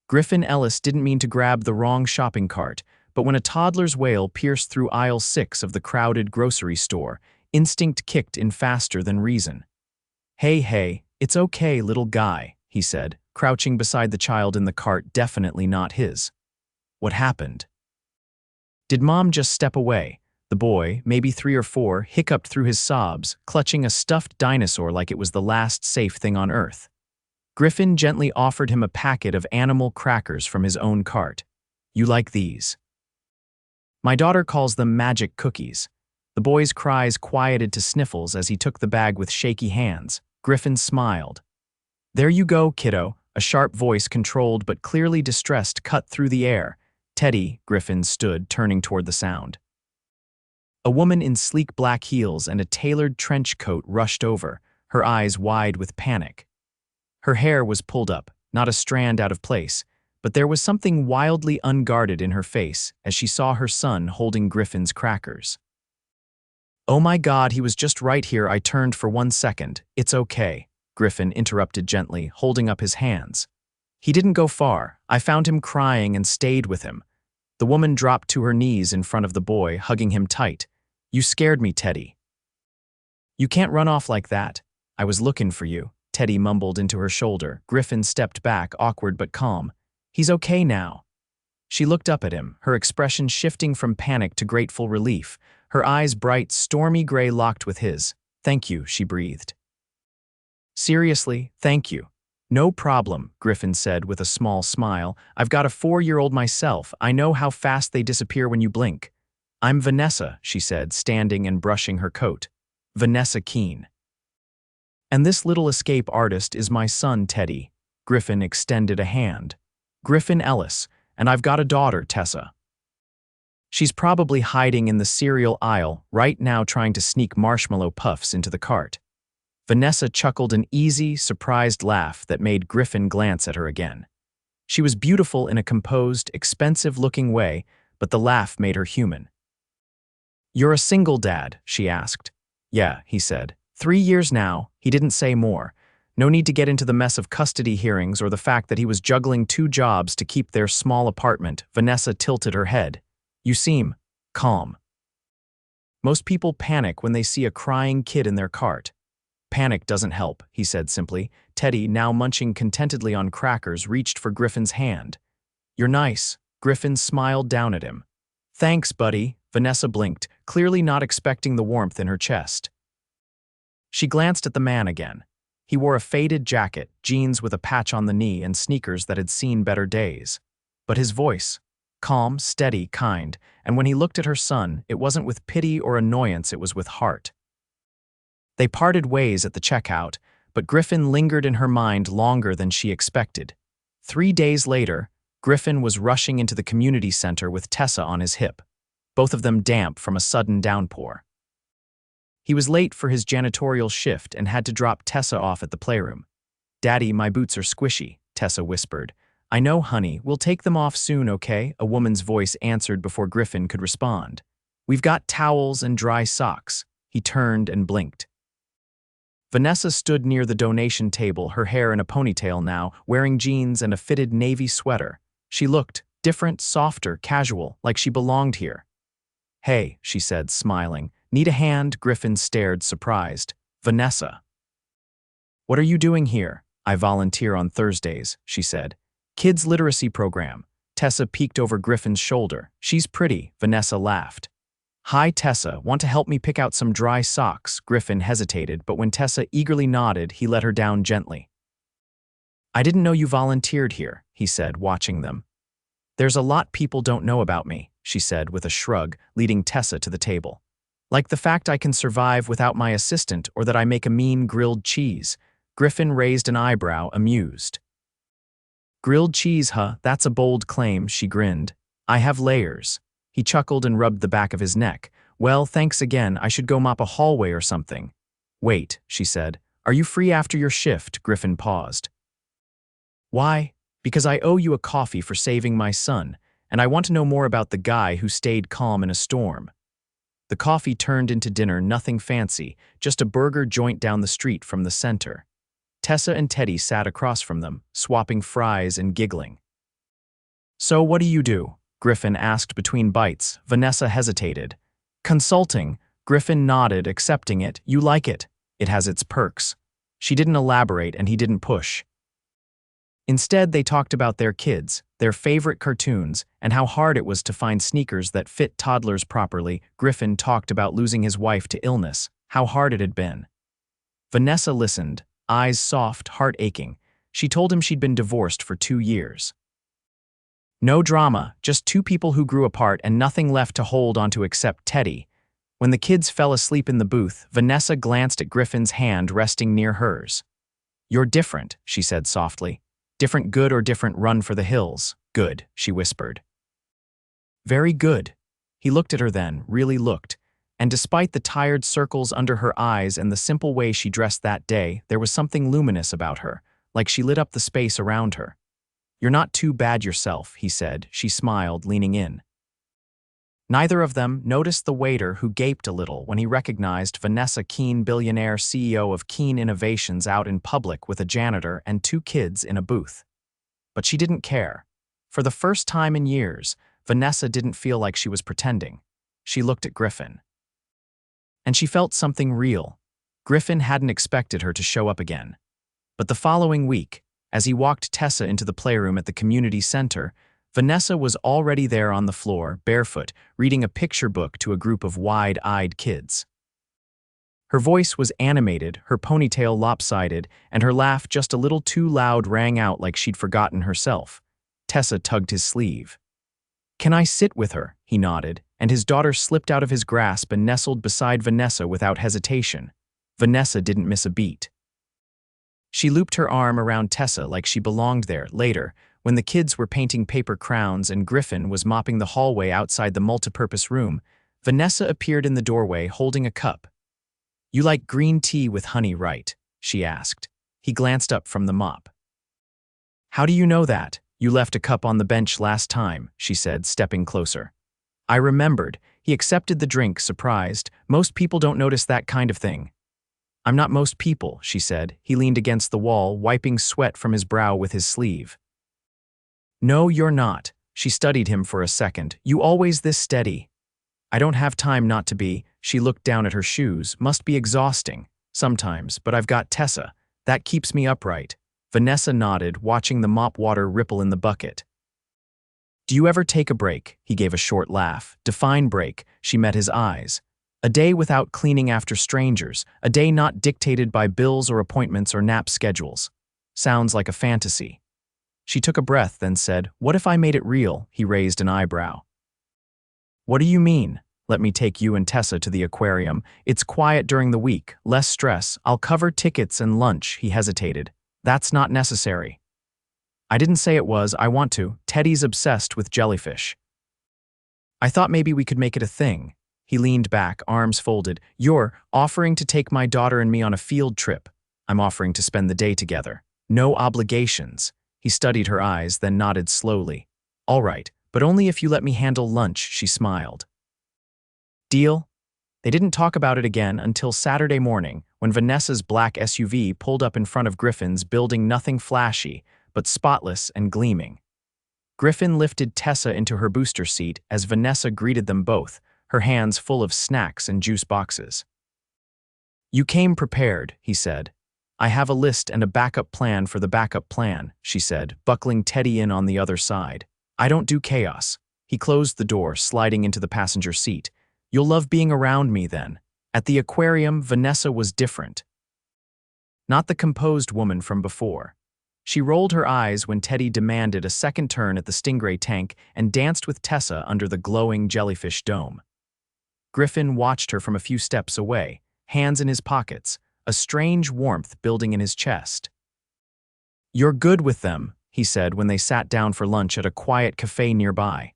Griffin Ellis didn't mean to grab the wrong shopping cart, but when a toddler's wail pierced through aisle 6 of the crowded grocery store, instinct kicked in faster than reason. Hey, it's okay, little guy, he said, crouching beside the child in the cart, definitely not his. What happened? Did Mom just step away? The boy, maybe 3 or 4, hiccuped through his sobs, clutching a stuffed dinosaur like it was the last safe thing on earth. Griffin gently offered him a packet of animal crackers from his own cart. You like these? My daughter calls them magic cookies. The boy's cries quieted to sniffles as he took the bag with shaky hands. Griffin smiled. There you go, kiddo, a sharp voice, controlled but clearly distressed, cut through the air. Teddy, Griffin stood, turning toward the sound. A woman in sleek black heels and a tailored trench coat rushed over, her eyes wide with panic. Her hair was pulled up, not a strand out of place, but there was something wildly unguarded in her face as she saw her son holding Griffin's crackers. Oh my God, he was just right here. I turned for 1 second. It's okay, Griffin interrupted gently, holding up his hands. He didn't go far. I found him crying and stayed with him. The woman dropped to her knees in front of the boy, hugging him tight. You scared me, Teddy. You can't run off like that. I was looking for you, Teddy mumbled into her shoulder. Griffin stepped back, awkward but calm. He's okay now. She looked up at him, her expression shifting from panic to grateful relief, her eyes bright, stormy gray locked with his. Thank you, she breathed. Seriously, thank you. No problem, Griffin said with a small smile. I've got a 4-year-old myself. I know how fast they disappear when you blink. I'm Vanessa, she said, standing and brushing her coat. Vanessa Keene. And this little escape artist is my son, Teddy. Griffin extended a hand. Griffin Ellis, and I've got a daughter, Tessa. She's probably hiding in the cereal aisle right now, trying to sneak marshmallow puffs into the cart. Vanessa chuckled an easy, surprised laugh that made Griffin glance at her again. She was beautiful in a composed, expensive-looking way, but the laugh made her human. You're a single dad, she asked. Yeah, he said. 3 years now. He didn't say more. No need to get into the mess of custody hearings or the fact that he was juggling 2 jobs to keep their small apartment. Vanessa tilted her head. You seem calm. Most people panic when they see a crying kid in their cart. Panic doesn't help, he said simply. Teddy, now munching contentedly on crackers, reached for Griffin's hand. You're nice. Griffin smiled down at him. Thanks, buddy. Vanessa blinked, clearly not expecting the warmth in her chest. She glanced at the man again. He wore a faded jacket, jeans with a patch on the knee, and sneakers that had seen better days. But his voice, calm, steady, kind, and when he looked at her son, it wasn't with pity or annoyance, it was with heart. They parted ways at the checkout, but Griffin lingered in her mind longer than she expected. 3 days later, Griffin was rushing into the community center with Tessa on his hip, both of them damp from a sudden downpour. He was late for his janitorial shift and had to drop Tessa off at the playroom. Daddy, my boots are squishy, Tessa whispered. I know, honey, we'll take them off soon, okay? A woman's voice answered before Griffin could respond. We've got towels and dry socks. He turned and blinked. Vanessa stood near the donation table, her hair in a ponytail now, wearing jeans and a fitted navy sweater. She looked different, softer, casual, like she belonged here. Hey, she said, smiling. Need a hand? Griffin stared, surprised. Vanessa. What are you doing here? I volunteer on Thursdays, she said. Kids literacy program. Tessa peeked over Griffin's shoulder. She's pretty, Vanessa laughed. Hi, Tessa, want to help me pick out some dry socks? Griffin hesitated, but when Tessa eagerly nodded, he let her down gently. I didn't know you volunteered here, he said, watching them. There's a lot people don't know about me, she said with a shrug, leading Tessa to the table. Like the fact I can survive without my assistant or that I make a mean grilled cheese. Griffin raised an eyebrow, amused. Grilled cheese, huh? That's a bold claim, she grinned. I have layers. He chuckled and rubbed the back of his neck. Well, thanks again. I should go mop a hallway or something. Wait, she said. Are you free after your shift? Griffin paused. Why? Because I owe you a coffee for saving my son, and I want to know more about the guy who stayed calm in a storm. The coffee turned into dinner, nothing fancy, just a burger joint down the street from the center. Tessa and Teddy sat across from them, swapping fries and giggling. So what do you do? Griffin asked between bites. Vanessa hesitated. Consulting. Griffin nodded, accepting it. You like it. It has its perks. She didn't elaborate and he didn't push. Instead, they talked about their kids, their favorite cartoons, and how hard it was to find sneakers that fit toddlers properly. Griffin talked about losing his wife to illness, how hard it had been. Vanessa listened, eyes soft, heart aching. She told him she'd been divorced for 2 years. No drama, just two people who grew apart and nothing left to hold onto except Teddy. When the kids fell asleep in the booth, Vanessa glanced at Griffin's hand resting near hers. You're different, she said softly. Different good or different run for the hills? Good, she whispered. Very good. He looked at her then, really looked, and despite the tired circles under her eyes and the simple way she dressed that day, there was something luminous about her, like she lit up the space around her. You're not too bad yourself, he said. She smiled, leaning in. Neither of them noticed the waiter who gaped a little when he recognized Vanessa Keene, Billionaire CEO of Keene Innovations, out in public with a janitor and 2 kids in a booth. But she didn't care. For the first time in years, Vanessa didn't feel like she was pretending. She looked at Griffin. And she felt something real. Griffin hadn't expected her to show up again. But the following week, as he walked Tessa into the playroom at the community center, Vanessa was already there on the floor, barefoot, reading a picture book to a group of wide-eyed kids. Her voice was animated, her ponytail lopsided, and her laugh just a little too loud rang out like she'd forgotten herself. Tessa tugged his sleeve. Can I sit with her? He nodded, and his daughter slipped out of his grasp and nestled beside Vanessa without hesitation. Vanessa didn't miss a beat. She looped her arm around Tessa like she belonged there. Later, when the kids were painting paper crowns and Griffin was mopping the hallway outside the multipurpose room, Vanessa appeared in the doorway holding a cup. You like green tea with honey, right? She asked. He glanced up from the mop. How do you know that? You left a cup on the bench last time, she said, stepping closer. I remembered. He accepted the drink, surprised. Most people don't notice that kind of thing. I'm not most people, she said. He leaned against the wall, wiping sweat from his brow with his sleeve. No, you're not. She studied him for a second. You always this steady. I don't have time not to be. She looked down at her shoes. Must be exhausting. Sometimes, but I've got Tessa. That keeps me upright. Vanessa nodded, watching the mop water ripple in the bucket. Do you ever take a break? He gave a short laugh. Define break. She met his eyes. A day without cleaning after strangers. A day not dictated by bills or appointments or nap schedules. Sounds like a fantasy. She took a breath, then said, What if I made it real? He raised an eyebrow. What do you mean? Let me take you and Tessa to the aquarium. It's quiet during the week, less stress. I'll cover tickets and lunch. He hesitated. That's not necessary. I didn't say it was. I want to. Teddy's obsessed with jellyfish. I thought maybe we could make it a thing. He leaned back, arms folded. You're offering to take my daughter and me on a field trip. I'm offering to spend the day together. No obligations. He studied her eyes, then nodded slowly. All right, but only if you let me handle lunch, she smiled. Deal? They didn't talk about it again until Saturday morning, when Vanessa's black SUV pulled up in front of Griffin's building, nothing flashy, but spotless and gleaming. Griffin lifted Tessa into her booster seat as Vanessa greeted them both, her hands full of snacks and juice boxes. You came prepared, he said. I have a list and a backup plan for the backup plan, she said, buckling Teddy in on the other side. I don't do chaos. He closed the door, sliding into the passenger seat. You'll love being around me then. At the aquarium, Vanessa was different. Not the composed woman from before. She rolled her eyes when Teddy demanded a second turn at the stingray tank and danced with Tessa under the glowing jellyfish dome. Griffin watched her from a few steps away, hands in his pockets, a strange warmth building in his chest. You're good with them, he said when they sat down for lunch at a quiet cafe nearby.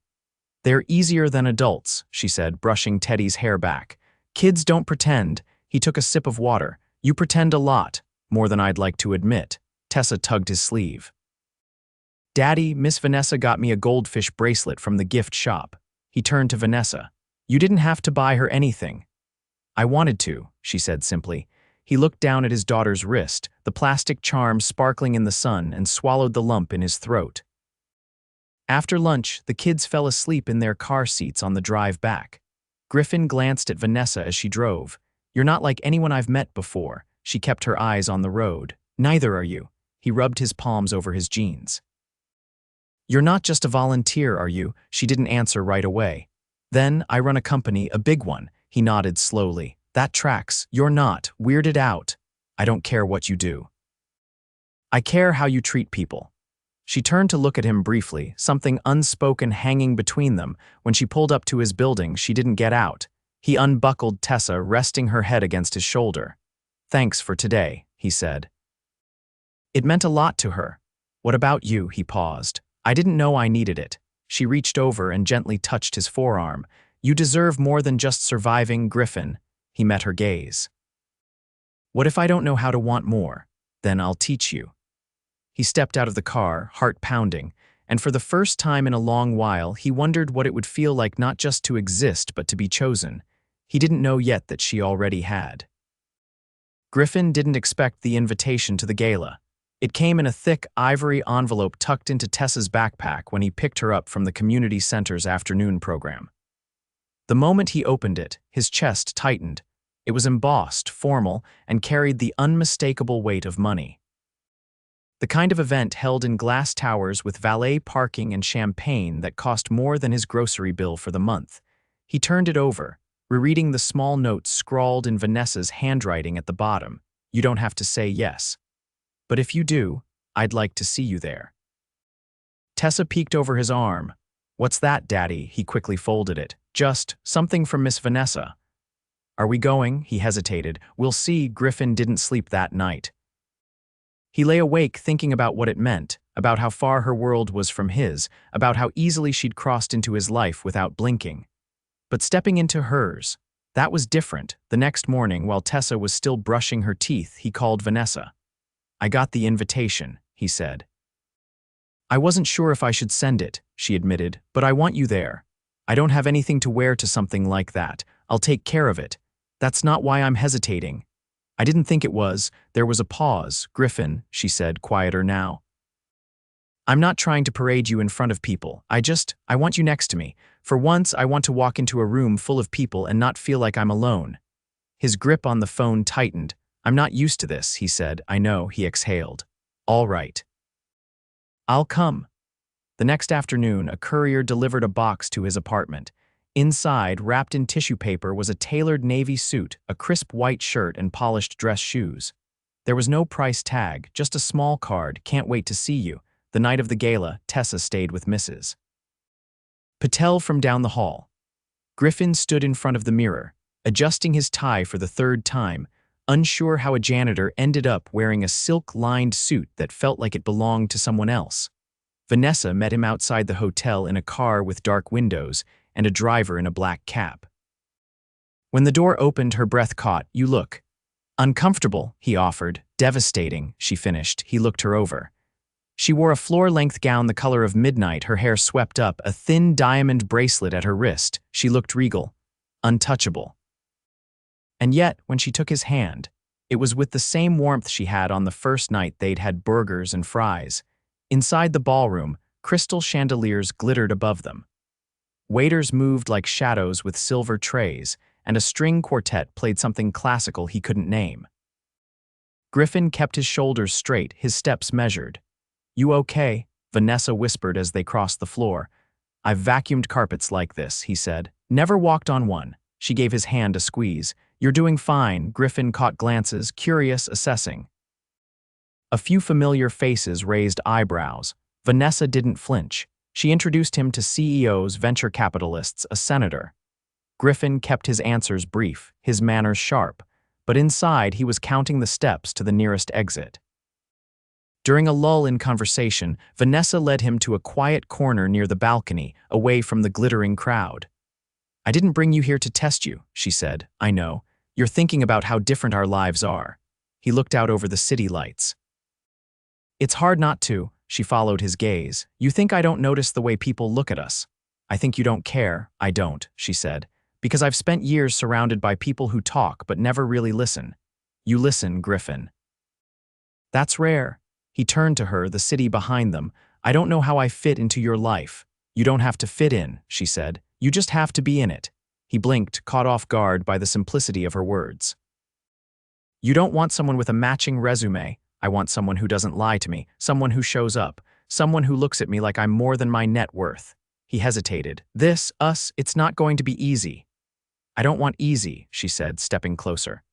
They're easier than adults, she said, brushing Teddy's hair back. Kids don't pretend. He took a sip of water. You pretend a lot, more than I'd like to admit. Tessa tugged his sleeve. Daddy, Miss Vanessa got me a goldfish bracelet from the gift shop. He turned to Vanessa. You didn't have to buy her anything. I wanted to, she said simply. He looked down at his daughter's wrist, the plastic charm sparkling in the sun, and swallowed the lump in his throat. After lunch, the kids fell asleep in their car seats on the drive back. Griffin glanced at Vanessa as she drove. "You're not like anyone I've met before." She kept her eyes on the road. "Neither are you." He rubbed his palms over his jeans. "You're not just a volunteer, are you?" She didn't answer right away. "Then, I run a company, a big one." He nodded slowly. "That tracks. You're not. Weirded out." "I don't care what you do. I care how you treat people." She turned to look at him briefly, something unspoken hanging between them. When she pulled up to his building, she didn't get out. He unbuckled Tessa, resting her head against his shoulder. "Thanks for today," he said. It meant a lot to her. "What about you?" He paused. "I didn't know I needed it." She reached over and gently touched his forearm. "You deserve more than just surviving, Griffin." He met her gaze. "What if I don't know how to want more? Then I'll teach you." He stepped out of the car, heart pounding, and for the first time in a long while, he wondered what it would feel like not just to exist but to be chosen. He didn't know yet that she already had. Griffin didn't expect the invitation to the gala. It came in a thick, ivory envelope tucked into Tessa's backpack when he picked her up from the community center's afternoon program. The moment he opened it, his chest tightened. It was embossed, formal, and carried the unmistakable weight of money. The kind of event held in glass towers with valet parking and champagne that cost more than his grocery bill for the month. He turned it over, rereading the small notes scrawled in Vanessa's handwriting at the bottom. "You don't have to say yes. But if you do, I'd like to see you there." Tessa peeked over his arm. "What's that, Daddy?" He quickly folded it. "Just something from Miss Vanessa." "Are we going?" He hesitated. "We'll see." Griffin didn't sleep that night. He lay awake thinking about what it meant, about how far her world was from his, about how easily she'd crossed into his life without blinking. But stepping into hers, that was different. The next morning, while Tessa was still brushing her teeth, he called Vanessa. "I got the invitation," he said. "I wasn't sure if I should send it," she admitted, "but I want you there. I don't have anything to wear to something like that. I'll take care of it. That's not why I'm hesitating." "I didn't think it was." There was a pause. "Griffin," she said, quieter now. "I'm not trying to parade you in front of people. I want you next to me. For once, I want to walk into a room full of people and not feel like I'm alone." His grip on the phone tightened. "I'm not used to this," he said. "I know," he exhaled. "All right. I'll come." The next afternoon, a courier delivered a box to his apartment. Inside, wrapped in tissue paper, was a tailored navy suit, a crisp white shirt, and polished dress shoes. There was no price tag, just a small card. "Can't wait to see you." The night of the gala, Tessa stayed with Mrs. Patel from down the hall. Griffin stood in front of the mirror, adjusting his tie for the third time, unsure how a janitor ended up wearing a silk-lined suit that felt like it belonged to someone else. Vanessa met him outside the hotel in a car with dark windows and a driver in a black cap. When the door opened, her breath caught. "You look uncomfortable," he offered. "Devastating," she finished. He looked her over. She wore a floor-length gown the color of midnight, her hair swept up, a thin diamond bracelet at her wrist. She looked regal, untouchable. And yet, when she took his hand, it was with the same warmth she had on the first night they'd had burgers and fries. Inside the ballroom, crystal chandeliers glittered above them. Waiters moved like shadows with silver trays, and a string quartet played something classical he couldn't name. Griffin kept his shoulders straight, his steps measured. "You okay?" Vanessa whispered as they crossed the floor. "I've vacuumed carpets like this," he said. "Never walked on one." She gave his hand a squeeze. "You're doing fine." Griffin caught glances, curious, assessing. A few familiar faces raised eyebrows. Vanessa didn't flinch. She introduced him to CEOs, venture capitalists, a senator. Griffin kept his answers brief, his manners sharp, but inside he was counting the steps to the nearest exit. During a lull in conversation, Vanessa led him to a quiet corner near the balcony, away from the glittering crowd. "I didn't bring you here to test you," she said. "I know. You're thinking about how different our lives are." He looked out over the city lights. "It's hard not to." She followed his gaze. "You think I don't notice the way people look at us?" "I think you don't care." "I don't," she said, "because I've spent years surrounded by people who talk but never really listen." "You listen, Griffin." "That's rare." He turned to her, the city behind them, I don't know how I fit into your life. You don't have to fit in, she said. You just have to be in it. He blinked, caught off guard by the simplicity of her words. You don't want someone with a matching resume. I want someone who doesn't lie to me, someone who shows up, someone who looks at me like I'm more than my net worth. He hesitated. It's not going to be easy. I don't want easy, she said, stepping closer.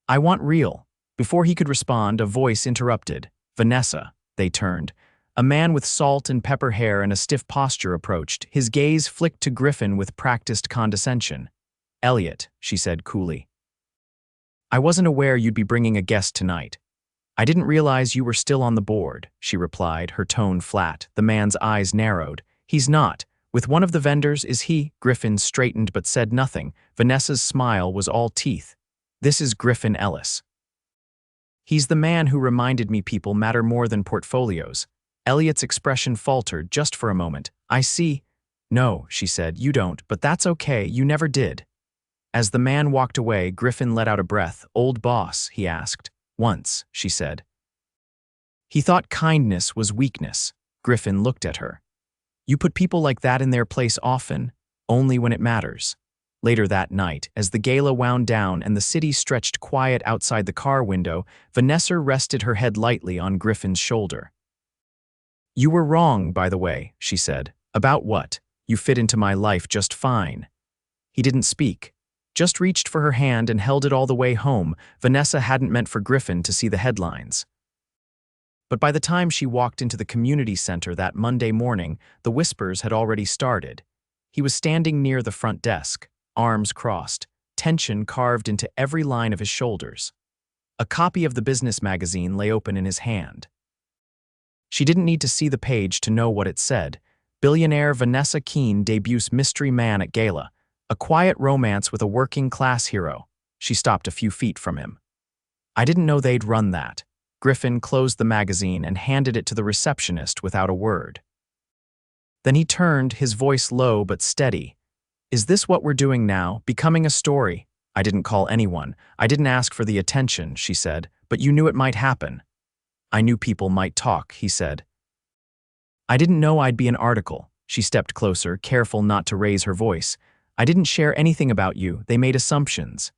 I want real. Before he could respond, a voice interrupted. Vanessa. They turned. A man with salt and pepper hair and a stiff posture approached. His gaze flicked to Griffin with practiced condescension. Elliot, she said coolly. I wasn't aware you'd be bringing a guest tonight. I didn't realize you were still on the board, she replied, her tone flat. The man's eyes narrowed. He's not. With one of the vendors, is he? Griffin straightened but said nothing. Vanessa's smile was all teeth. This is Griffin Ellis. He's the man who reminded me people matter more than portfolios. Elliot's expression faltered just for a moment. I see. No, she said, you don't, but that's okay, you never did. As the man walked away, Griffin let out a breath. Old boss, he asked. Once, she said. He thought kindness was weakness. Griffin looked at her. You put people like that in their place often, only when it matters. Later that night, as the gala wound down and the city stretched quiet outside the car window, Vanessa rested her head lightly on Griffin's shoulder. You were wrong, by the way, she said. About what? You fit into my life just fine. He didn't speak, just reached for her hand and held it all the way home. Vanessa hadn't meant for Griffin to see the headlines. But by the time she walked into the community center that Monday morning, the whispers had already started. He was standing near the front desk, arms crossed, tension carved into every line of his shoulders. A copy of the business magazine lay open in his hand. She didn't need to see the page to know what it said. Billionaire Vanessa Keene debuts Mystery Man at Gala, a quiet romance with a working-class hero. She stopped a few feet from him. I didn't know they'd run that. Griffin closed the magazine and handed it to the receptionist without a word. Then he turned, his voice low but steady. Is this what we're doing now, becoming a story? I didn't call anyone. I didn't ask for the attention, she said, but you knew it might happen. I knew people might talk, he said. I didn't know I'd be an article. She stepped closer, careful not to raise her voice. I didn't share anything about you. They made assumptions.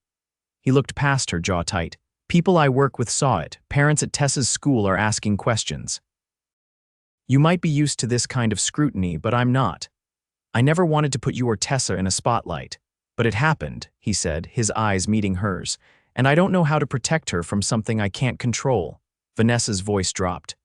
He looked past her, jaw tight. People I work with saw it. Parents at Tessa's school are asking questions. You might be used to this kind of scrutiny, but I'm not. I never wanted to put you or Tessa in a spotlight. But it happened, he said, his eyes meeting hers, and I don't know how to protect her from something I can't control. Vanessa's voice dropped.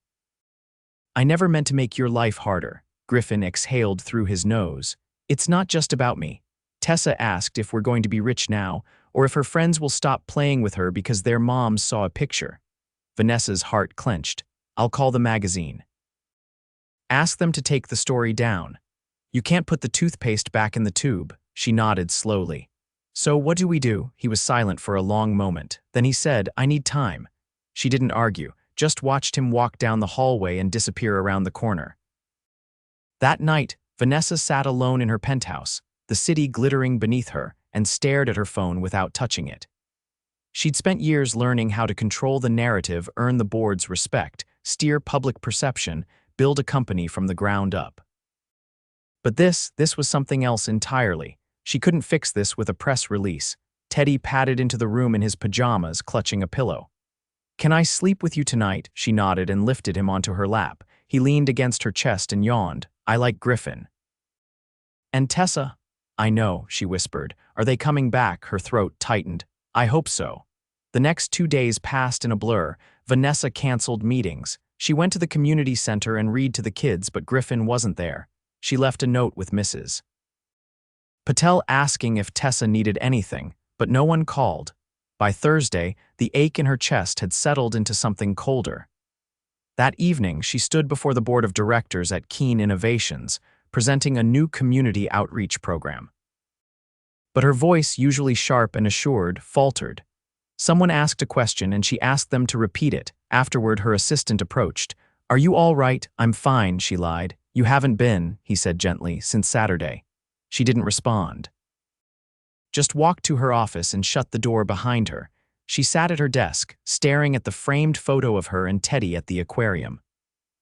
I never meant to make your life harder. Griffin exhaled through his nose. It's not just about me. Tessa asked if we're going to be rich now, or if her friends will stop playing with her because their moms saw a picture. Vanessa's heart clenched. I'll call the magazine. Ask them to take the story down. You can't put the toothpaste back in the tube. She nodded slowly. So what do we do? He was silent for a long moment. Then he said, I need time. She didn't argue, just watched him walk down the hallway and disappear around the corner. That night, Vanessa sat alone in her penthouse, the city glittering beneath her, and stared at her phone without touching it. She'd spent years learning how to control the narrative, earn the board's respect, steer public perception, build a company from the ground up. But this was something else entirely. She couldn't fix this with a press release. Teddy padded into the room in his pajamas, clutching a pillow. Can I sleep with you tonight? She nodded and lifted him onto her lap. He leaned against her chest and yawned. I like Griffin. And Tessa? I know, she whispered. Are they coming back? Her throat tightened. I hope so. The next 2 days passed in a blur. Vanessa canceled meetings. She went to the community center and read to the kids, but Griffin wasn't there. She left a note with Mrs. Patel asking if Tessa needed anything, but no one called. By Thursday, the ache in her chest had settled into something colder. That evening, she stood before the board of directors at Keene Innovations, presenting a new community outreach program. But her voice, usually sharp and assured, faltered. Someone asked a question and she asked them to repeat it. Afterward, her assistant approached. Are you all right? I'm fine, she lied. You haven't been, he said gently, since Saturday. She didn't respond. Just walked to her office and shut the door behind her. She sat at her desk, staring at the framed photo of her and Teddy at the aquarium.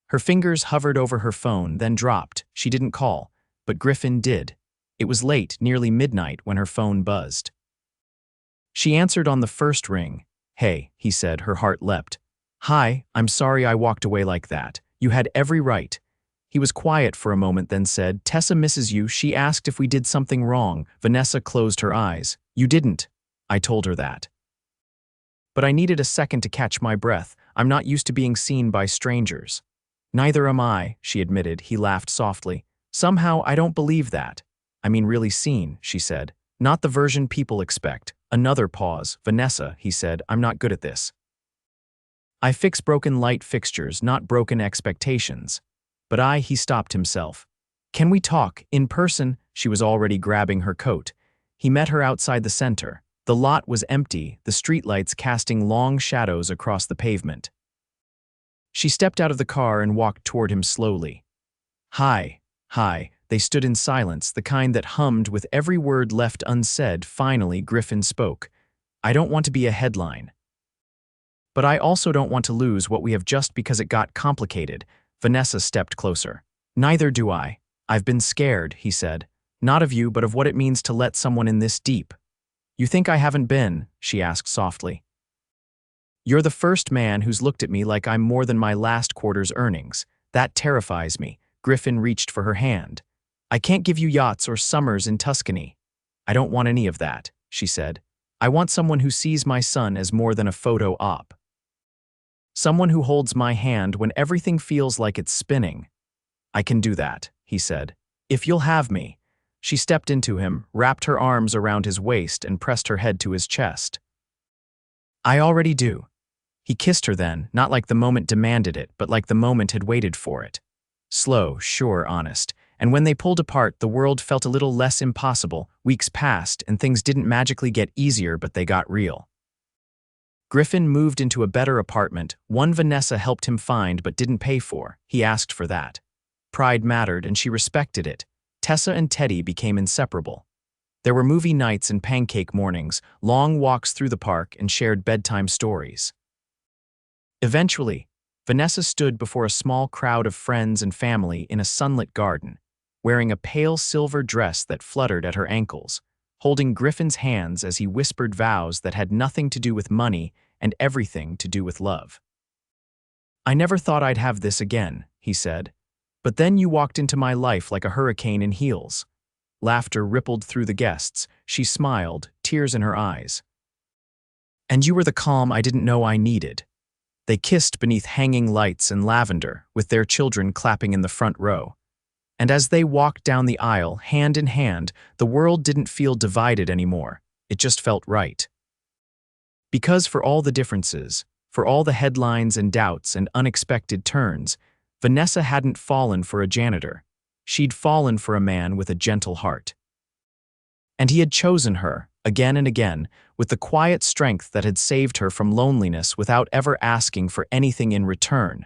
Her fingers hovered over her phone, then dropped. She didn't call, but Griffin did. It was late, nearly midnight, when her phone buzzed. She answered on the first ring. "Hey," he said, her heart leapt. "Hi, I'm sorry I walked away like that. You had every right." He was quiet for a moment, then said, "Tessa misses you. She asked if we did something wrong." Vanessa closed her eyes. "You didn't." I told her that. But I needed a second to catch my breath. I'm not used to being seen by strangers. "Neither am I," she admitted. He laughed softly. "Somehow I don't believe that." "I mean really seen," she said. "Not the version people expect." Another pause. "Vanessa," he said, "I'm not good at this. I fix broken light fixtures, not broken expectations." "But he stopped himself. "Can we talk, in person?" She was already grabbing her coat. He met her outside the center. The lot was empty, the streetlights casting long shadows across the pavement. She stepped out of the car and walked toward him slowly. "Hi." They stood in silence, the kind that hummed with every word left unsaid. Finally, Griffin spoke. "I don't want to be a headline. But I also don't want to lose what we have just because it got complicated." Vanessa stepped closer. "Neither do I. I've been scared," he said. "Not of you, but of what it means to let someone in this deep." "You think I haven't been?" she asked softly. "You're the first man who's looked at me like I'm more than my last quarter's earnings. That terrifies me." Griffin reached for her hand. "I can't give you yachts or summers in Tuscany." "I don't want any of that," she said. "I want someone who sees my son as more than a photo op. Someone who holds my hand when everything feels like it's spinning." "I can do that," he said. "If you'll have me." She stepped into him, wrapped her arms around his waist, and pressed her head to his chest. "I already do." He kissed her then, not like the moment demanded it, but like the moment had waited for it. Slow, sure, honest. And when they pulled apart, the world felt a little less impossible. Weeks passed, and things didn't magically get easier, but they got real. Griffin moved into a better apartment, one Vanessa helped him find but didn't pay for. He asked for that. Pride mattered, and she respected it. Tessa and Teddy became inseparable. There were movie nights and pancake mornings, long walks through the park, and shared bedtime stories. Eventually, Vanessa stood before a small crowd of friends and family in a sunlit garden, wearing a pale silver dress that fluttered at her ankles, holding Griffin's hands as he whispered vows that had nothing to do with money and everything to do with love. "I never thought I'd have this again," he said. "But then you walked into my life like a hurricane in heels." Laughter rippled through the guests. She smiled, tears in her eyes. "And you were the calm I didn't know I needed." They kissed beneath hanging lights and lavender, with their children clapping in the front row. And as they walked down the aisle, hand in hand, the world didn't feel divided anymore. It just felt right. Because for all the differences, for all the headlines and doubts and unexpected turns, Vanessa hadn't fallen for a janitor. She'd fallen for a man with a gentle heart. And he had chosen her, again and again, with the quiet strength that had saved her from loneliness without ever asking for anything in return.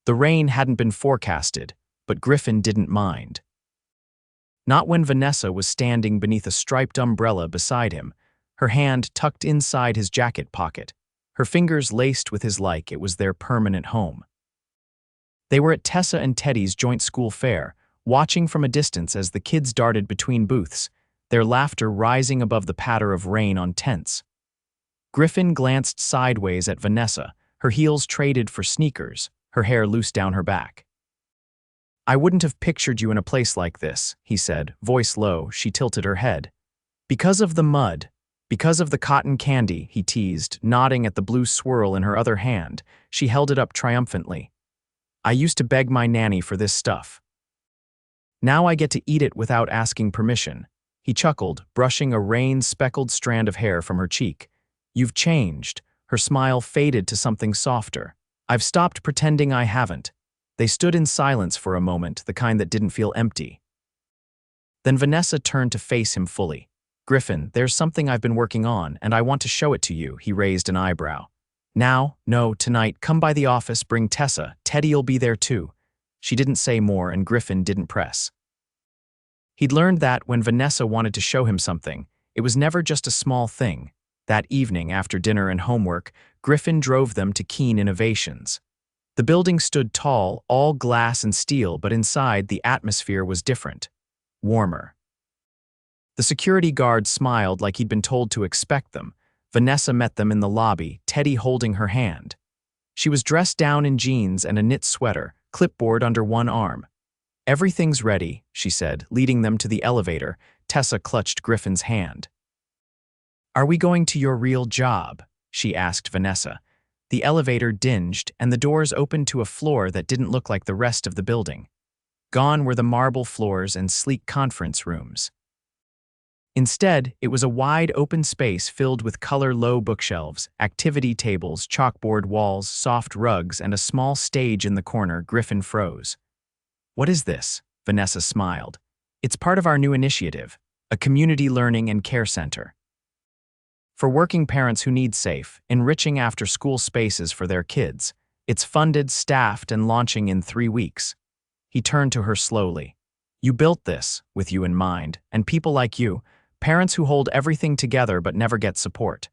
The rain hadn't been forecasted, but Griffin didn't mind. Not when Vanessa was standing beneath a striped umbrella beside him, her hand tucked inside his jacket pocket, her fingers laced with his like it was their permanent home. They were at Tessa and Teddy's joint school fair, watching from a distance as the kids darted between booths, their laughter rising above the patter of rain on tents. Griffin glanced sideways at Vanessa, her heels traded for sneakers, her hair loose down her back. "I wouldn't have pictured you in a place like this," he said, voice low. She tilted her head. "Because of the mud, because of the cotton candy," he teased, nodding at the blue swirl in her other hand. She held it up triumphantly. "I used to beg my nanny for this stuff. Now I get to eat it without asking permission." He chuckled, brushing a rain-speckled strand of hair from her cheek. "You've changed." Her smile faded to something softer. "I've stopped pretending I haven't." They stood in silence for a moment, the kind that didn't feel empty. Then Vanessa turned to face him fully. "Griffin, there's something I've been working on, and I want to show it to you." He raised an eyebrow. "Now? No, tonight. Come by the office, bring Tessa. Teddy'll be there too." She didn't say more, and Griffin didn't press. He'd learned that when Vanessa wanted to show him something, it was never just a small thing. That evening, after dinner and homework, Griffin drove them to Keene Innovations. The building stood tall, all glass and steel, but inside the atmosphere was different, warmer. The security guard smiled like he'd been told to expect them. Vanessa met them in the lobby, Teddy holding her hand. She was dressed down in jeans and a knit sweater, clipboard under one arm. "Everything's ready," she said, leading them to the elevator. Tessa clutched Griffin's hand. "Are we going to your real job?" she asked Vanessa. The elevator dinged, and the doors opened to a floor that didn't look like the rest of the building. Gone were the marble floors and sleek conference rooms. Instead, it was a wide open space filled with color-low bookshelves, activity tables, chalkboard walls, soft rugs, and a small stage in the corner. Griffin froze. "What is this?" Vanessa smiled. "It's part of our new initiative, a community learning and care center. For working parents who need safe, enriching after-school spaces for their kids. It's funded, staffed, and launching in 3 weeks." He turned to her slowly. "You built this, with you in mind, and people like you, parents who hold everything together but never get support.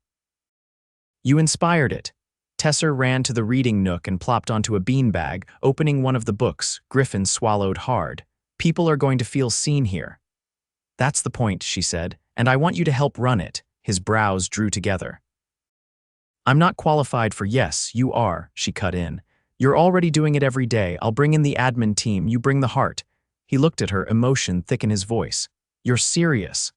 You inspired it." Tessa ran to the reading nook and plopped onto a beanbag, opening one of the books. Griffin swallowed hard. "People are going to feel seen here." "That's the point," she said, "and I want you to help run it." His brows drew together. "I'm not qualified for yes, you are," she cut in. "You're already doing it every day. I'll bring in the admin team, you bring the heart." He looked at her, emotion thick in his voice. "You're serious."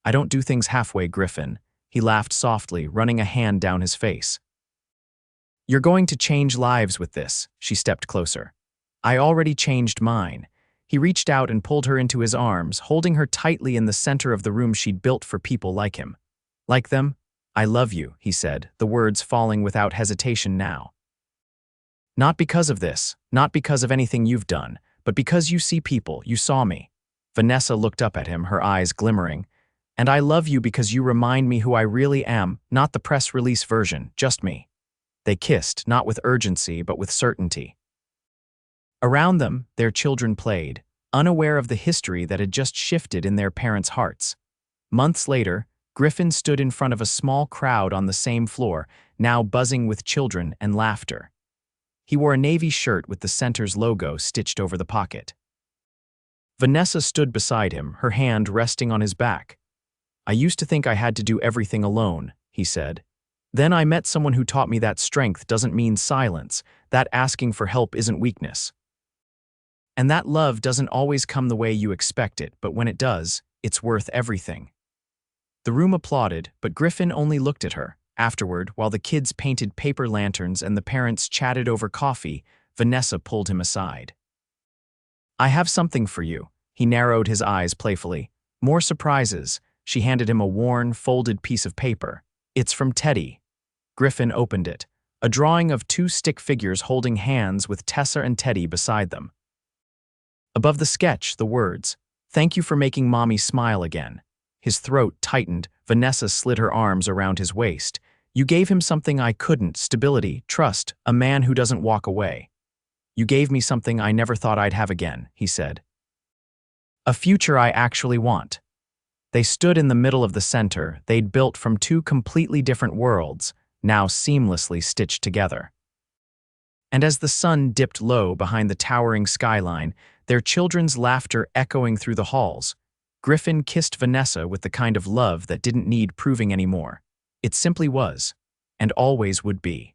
"I don't do things halfway, Griffin." He laughed softly, running a hand down his face. "You're going to change lives with this." She stepped closer. "I already changed mine." He reached out and pulled her into his arms, holding her tightly in the center of the room she'd built for people like him. "Like them? I love you," he said, the words falling without hesitation now. "Not because of this, not because of anything you've done, but because you see people, you saw me." Vanessa looked up at him, her eyes glimmering. "And I love you because you remind me who I really am, not the press release version, just me." They kissed, not with urgency, but with certainty. Around them, their children played, unaware of the history that had just shifted in their parents' hearts. Months later, Griffin stood in front of a small crowd on the same floor, now buzzing with children and laughter. He wore a navy shirt with the center's logo stitched over the pocket. Vanessa stood beside him, her hand resting on his back. "I used to think I had to do everything alone," he said. "Then I met someone who taught me that strength doesn't mean silence, that asking for help isn't weakness. And that love doesn't always come the way you expect it, but when it does, it's worth everything." The room applauded, but Griffin only looked at her. Afterward, while the kids painted paper lanterns and the parents chatted over coffee, Vanessa pulled him aside. "I have something for you." He narrowed his eyes playfully. "More surprises." She handed him a worn, folded piece of paper. "It's from Teddy." Griffin opened it. A drawing of 2 stick figures holding hands with Tessa and Teddy beside them. Above the sketch, the words, "Thank you for making Mommy smile again." His throat tightened. Vanessa slid her arms around his waist. "You gave him something I couldn't, stability, trust, a man who doesn't walk away. You gave me something I never thought I'd have again," he said. "A future I actually want." They stood in the middle of the center they'd built from 2 completely different worlds, now seamlessly stitched together. And as the sun dipped low behind the towering skyline, their children's laughter echoing through the halls, Griffin kissed Vanessa with the kind of love that didn't need proving anymore. It simply was, and always would be.